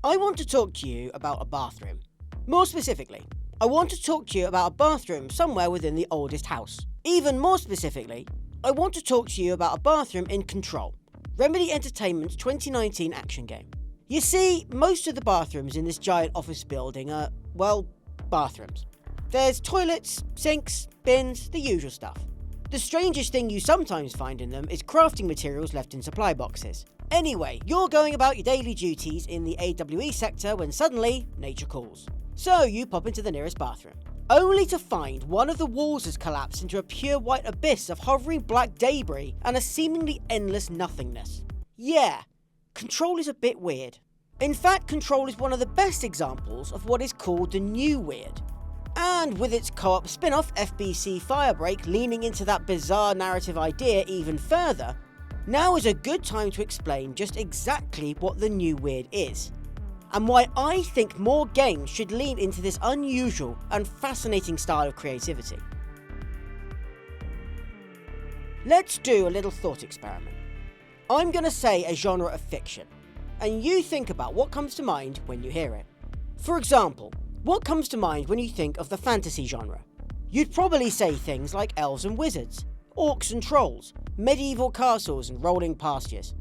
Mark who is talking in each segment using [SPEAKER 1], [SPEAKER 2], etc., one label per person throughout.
[SPEAKER 1] I want to talk to you about a bathroom. More specifically, I want to talk to you about a bathroom somewhere within the oldest house. Even more specifically, I want to talk to you about a bathroom in Control, Remedy Entertainment's 2019 action game. You see, most of the bathrooms in this giant office building are, well, bathrooms. There's toilets, sinks, bins, the usual stuff. The strangest thing you sometimes find in them is crafting materials left in supply boxes. Anyway, you're going about your daily duties in the AWE sector when suddenly, nature calls. So you pop into the nearest bathroom, only to find one of the walls has collapsed into a pure white abyss of hovering black debris and a seemingly endless nothingness. Yeah, Control is a bit weird. In fact, Control is one of the best examples of what is called the new weird. And with its co-op spin-off FBC Firebreak leaning into that bizarre narrative idea even further, now is a good time to explain just exactly what the new weird is, and why I think more games should lean into this unusual and fascinating style of creativity. Let's do a little thought experiment. I'm going to say a genre of fiction, and you think about what comes to mind when you hear it. For example, what comes to mind when you think of the fantasy genre? You'd probably say things like elves and wizards, orcs and trolls, medieval castles and rolling pastures.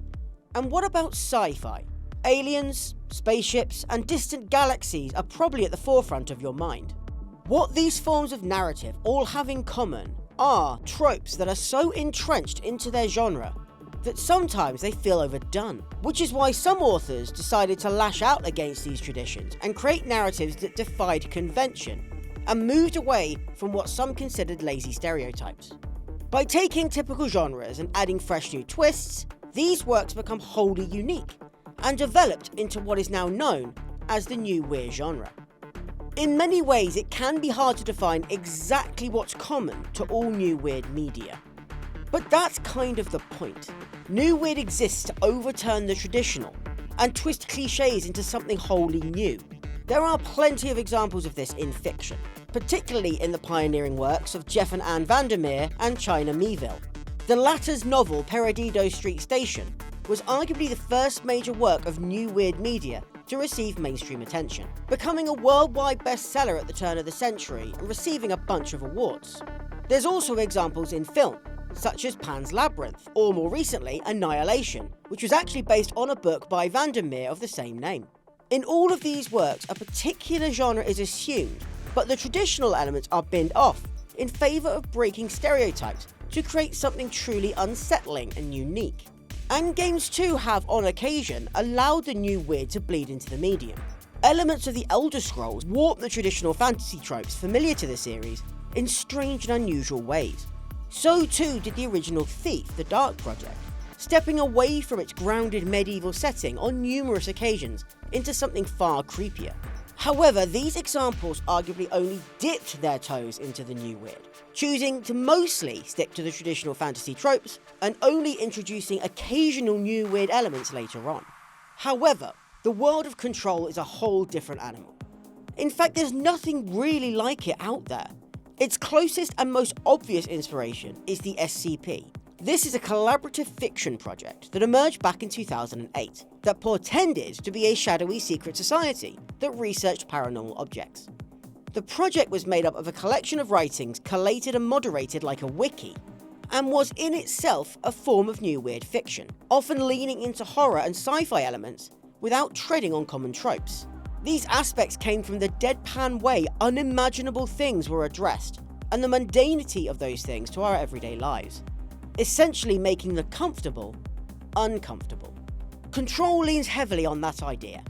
[SPEAKER 1] And what about sci-fi? Aliens, spaceships, and distant galaxies are probably at the forefront of your mind. What these forms of narrative all have in common are tropes that are so entrenched into their genre that sometimes they feel overdone, which is why some authors decided to lash out against these traditions and create narratives that defied convention and moved away from what some considered lazy stereotypes. By taking typical genres and adding fresh new twists, these works become wholly unique and developed into what is now known as the new weird genre. In many ways, it can be hard to define exactly what's common to all new weird media. But that's kind of the point. New weird exists to overturn the traditional and twist cliches into something wholly new. There are plenty of examples of this in fiction, particularly in the pioneering works of Jeff and Anne Vandermeer and China Miéville. The latter's novel Perdido Street Station was arguably the first major work of new weird media to receive mainstream attention, becoming a worldwide bestseller at the turn of the century and receiving a bunch of awards. There's also examples in film, such as Pan's Labyrinth, or more recently, Annihalation, which was actually based on a book by Vandermeer of the same name. In all of these works, a particular genre is assumed, but the traditional elements are binned off in favour of breaking stereotypes to create something truly unsettling and unique. And games too have, on occasion, allowed the new weird to bleed into the medium. Elements of the Elder Scrolls warp the traditional fantasy tropes familiar to the series in strange and unusual ways. So too did the original Thief, the Dark Project, stepping away from its grounded medieval setting on numerous occasions into something far creepier. However, these examples arguably only dipped their toes into the new weird, choosing to mostly stick to the traditional fantasy tropes and only introducing occasional new weird elements later on. However, the world of Control is a whole different animal. In fact, there's nothing really like it out there. Its closest and most obvious inspiration is the SCP. This is a collaborative fiction project that emerged back in 2008 that portended to be a shadowy secret society that researched paranormal objects. The project was made up of a collection of writings collated and moderated like a wiki, and was in itself a form of new weird fiction, often leaning into horror and sci-fi elements without treading on common tropes. These aspects came from the deadpan way unimaginable things were addressed, and the mundanity of those things to our everyday lives, essentially making the comfortable uncomfortable. Control leans heavily on that idea.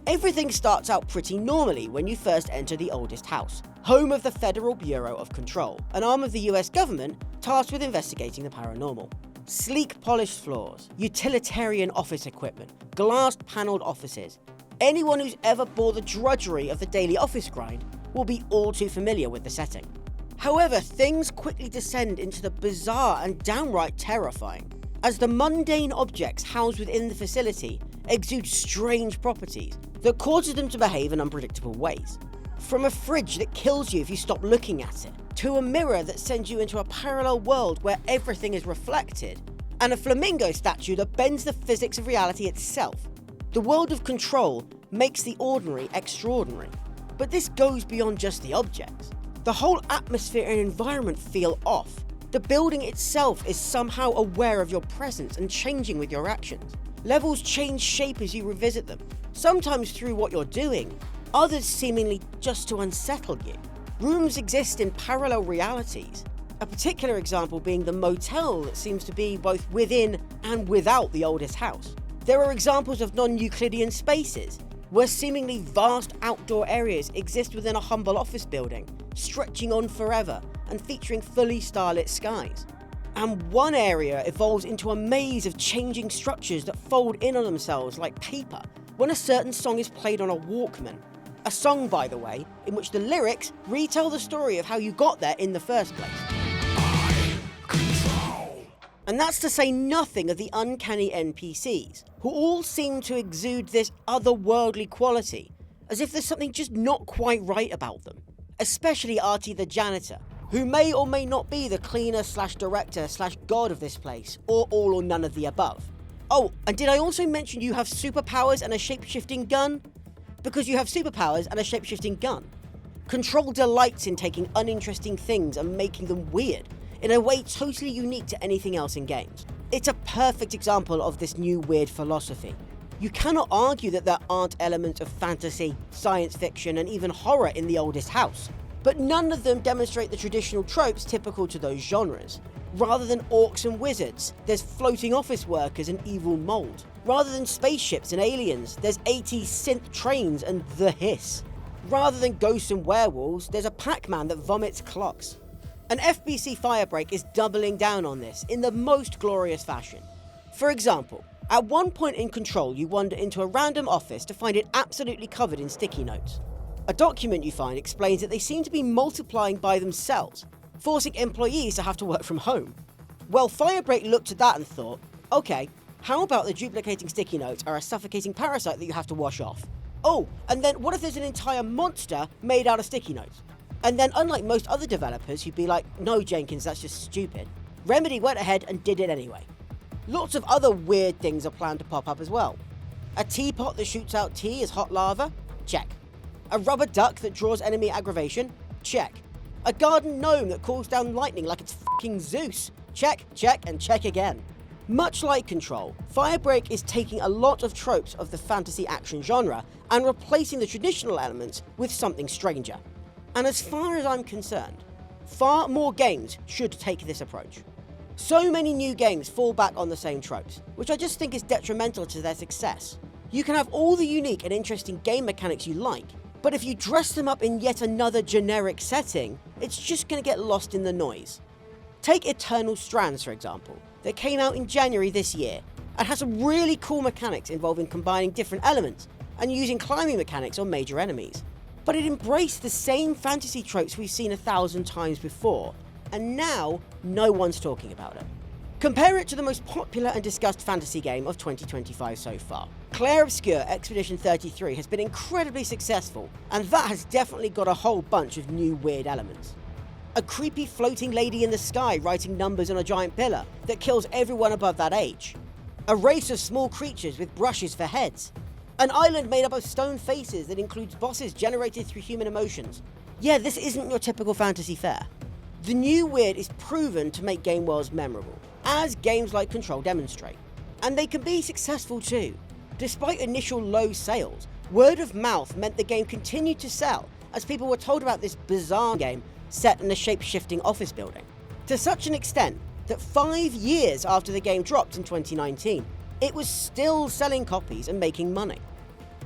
[SPEAKER 1] Everything starts out pretty normally when you first enter the oldest house, home of the Federal Bureau of Control, an arm of the US government tasked with investigating the paranormal. Sleek polished floors, utilitarian office equipment, glass-panelled offices. Anyone who's ever bore the drudgery of the daily office grind will be all too familiar with the setting. However, things quickly descend into the bizarre and downright terrifying, as the mundane objects housed within the facility exude strange properties that causes them to behave in unpredictable ways. From a fridge that kills you if you stop looking at it, to a mirror that sends you into a parallel world where everything is reflected, and a flamingo statue that bends the physics of reality itself. The world of Control makes the ordinary extraordinary. But this goes beyond just the objects. The whole atmosphere and environment feel off. The building itself is somehow aware of your presence and changing with your actions. Levels change shape as you revisit them, sometimes through what you're doing, others seemingly just to unsettle you. Rooms exist in parallel realities, a particular example being the motel that seems to be both within and without the oldest house. There are examples of non-Euclidean spaces, where seemingly vast outdoor areas exist within a humble office building, stretching on forever and featuring fully starlit skies. And one area evolves into a maze of changing structures that fold in on themselves like paper when a certain song is played on a Walkman. A song, by the way, in which the lyrics retell the story of how you got there in the first place. And that's to say nothing of the uncanny NPCs, who all seem to exude this otherworldly quality, as if there's something just not quite right about them. Especially Artie the janitor, who may or may not be the cleaner/director/god of this place, or all or none of the above. Oh, and did I also mention you have superpowers and a shape-shifting gun? Because you have superpowers and a shape-shifting gun. Control delights in taking uninteresting things and making them weird, in a way totally unique to anything else in games. It's a perfect example of this new weird philosophy. You cannot argue that there aren't elements of fantasy, science fiction, and even horror in the oldest house, but none of them demonstrate the traditional tropes typical to those genres. Rather than orcs and wizards, there's floating office workers and evil mold. Rather than spaceships and aliens, there's 80s synth trains and the hiss. Rather than ghosts and werewolves, there's a Pac-Man that vomits clocks. And FBC Firebreak is doubling down on this in the most glorious fashion. For example, at one point in Control, you wander into a random office to find it absolutely covered in sticky notes. A document you find explains that they seem to be multiplying by themselves, forcing employees to have to work from home. Well, Firebreak looked at that and thought, okay, how about the duplicating sticky notes are a suffocating parasite that you have to wash off? Oh, and then what if there's an entire monster made out of sticky notes? And then, unlike most other developers who'd be like, no Jenkins, that's just stupid, Remedy went ahead and did it anyway. Lots of other weird things are planned to pop up as well. A teapot that shoots out tea as hot lava? Check. A rubber duck that draws enemy aggravation? Check. A garden gnome that calls down lightning like it's fucking Zeus? Check, check, and check again. Much like Control, Firebreak is taking a lot of tropes of the fantasy action genre and replacing the traditional elements with something stranger. And as far as I'm concerned, far more games should take this approach. So many new games fall back on the same tropes, which I just think is detrimental to their success. You can have all the unique and interesting game mechanics you like, but if you dress them up in yet another generic setting, it's just going to get lost in the noise. Take Eternal Strands, for example, that came out in January this year, and has some really cool mechanics involving combining different elements and using climbing mechanics on major enemies. But it embraced the same fantasy tropes we've seen 1,000 times before, and now no one's talking about it. Compare it to the most popular and discussed fantasy game of 2025 so far. Clair Obscur Expedition 33 has been incredibly successful, and that has definitely got a whole bunch of new weird elements. A creepy floating lady in the sky writing numbers on a giant pillar that kills everyone above that age. A race of small creatures with brushes for heads. An island made up of stone faces that includes bosses generated through human emotions. Yeah, this isn't your typical fantasy fare. The new weird is proven to make game worlds memorable, as games like Control demonstrate. And they can be successful too. Despite initial low sales, word of mouth meant the game continued to sell as people were told about this bizarre game set in a shape-shifting office building. To such an extent that 5 years after the game dropped in 2019, it was still selling copies and making money.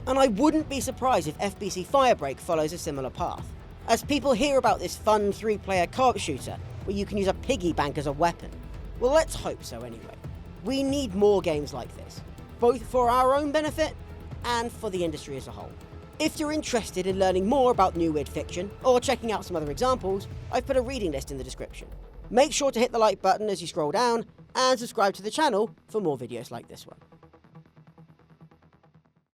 [SPEAKER 1] And I wouldn't be surprised if FBC Firebreak follows a similar path, as people hear about this fun 3-player co-op shooter where you can use a piggy bank as a weapon. Well, let's hope so anyway. We need more games like this, both for our own benefit and for the industry as a whole. If you're interested in learning more about new weird fiction, or checking out some other examples, I've put a reading list in the description. Make sure to hit the like button as you scroll down, and subscribe to the channel for more videos like this one.